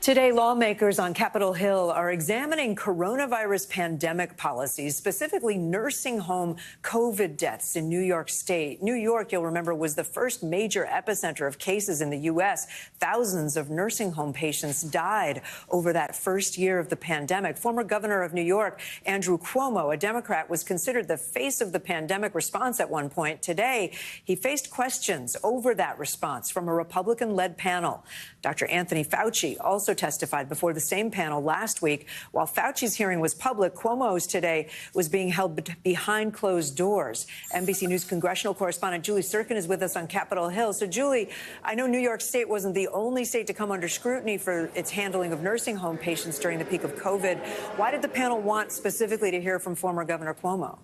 Today, lawmakers on Capitol Hill are examining coronavirus pandemic policies, specifically nursing home COVID deaths in New York State. New York, you'll remember, was the first major epicenter of cases in the U.S. Thousands of nursing home patients died over that first year of the pandemic. Former governor of New York, Andrew Cuomo, a Democrat, was considered the face of the pandemic response at one point. Today, he faced questions over that response from a Republican-led panel. Dr. Anthony Fauci also testified before the same panel last week. While Fauci's hearing was public, Cuomo's today was being held behind closed doors. NBC News congressional correspondent Julie Sirkin is with us on Capitol Hill. So, Julie, I know New York State wasn't the only state to come under scrutiny for its handling of nursing home patients during the peak of COVID. Why did the panel want specifically to hear from former Governor Cuomo?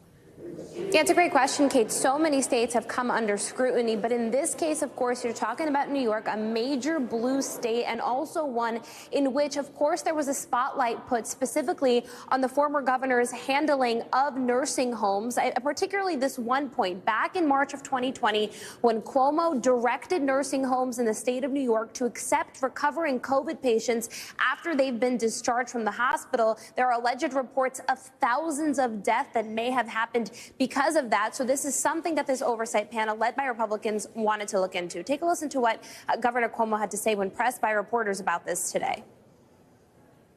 Yeah, it's a great question, Kate. So many states have come under scrutiny, but in this case, of course, you're talking about New York, a major blue state, and also one in which, of course, there was a spotlight put specifically on the former governor's handling of nursing homes, particularly this one point back in March of 2020, when Cuomo directed nursing homes in the state of New York to accept recovering COVID patients after they've been discharged from the hospital. There are alleged reports of thousands of deaths that may have happened because of that. So this is something that this oversight panel, led by Republicans, wanted to look into. Take a listen to what Governor Cuomo had to say when pressed by reporters about this today.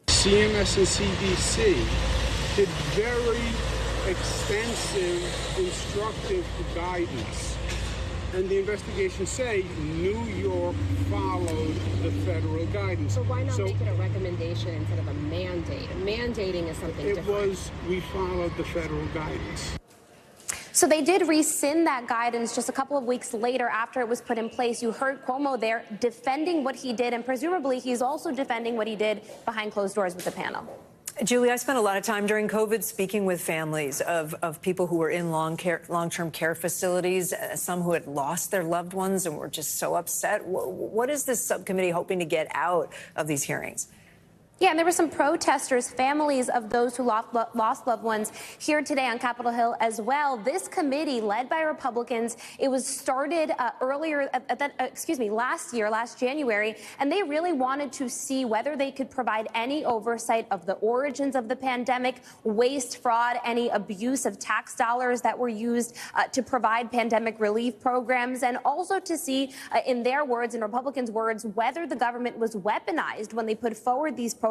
CMS and CDC did very extensive, instructive guidance. And the investigations say New York followed the federal guidance. So why not make it a recommendation instead of a mandate? Mandating is something different. We followed the federal guidance. So they did rescind that guidance just a couple of weeks later after it was put in place. You heard Cuomo there defending what he did, and presumably he's also defending what he did behind closed doors with the panel. Julie, I spent a lot of time during COVID speaking with families of people who were in long-term care facilities, some who had lost their loved ones and were just so upset. What is this subcommittee hoping to get out of these hearings? Yeah, and there were some protesters, families of those who lost loved ones here today on Capitol Hill as well. This committee, led by Republicans, it was started last January, and they really wanted to see whether they could provide any oversight of the origins of the pandemic, waste, fraud, any abuse of tax dollars that were used to provide pandemic relief programs, and also to see, in their words, in Republicans' words, whether the government was weaponized when they put forward these protocols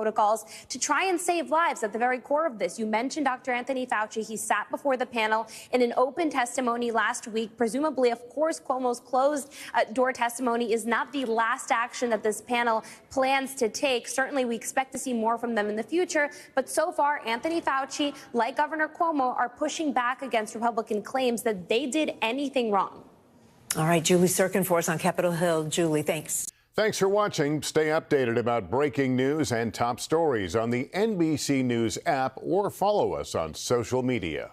to try and save lives at the very core of this. You mentioned Dr. Anthony Fauci. He sat before the panel in an open testimony last week. Presumably, of course, Cuomo's closed door testimony is not the last action that this panel plans to take. Certainly, we expect to see more from them in the future. But so far, Anthony Fauci, like Governor Cuomo, are pushing back against Republican claims that they did anything wrong. All right, Julie Sirkin for us on Capitol Hill. Julie, thanks. Thanks for watching. Stay updated about breaking news and top stories on the NBC News app or follow us on social media.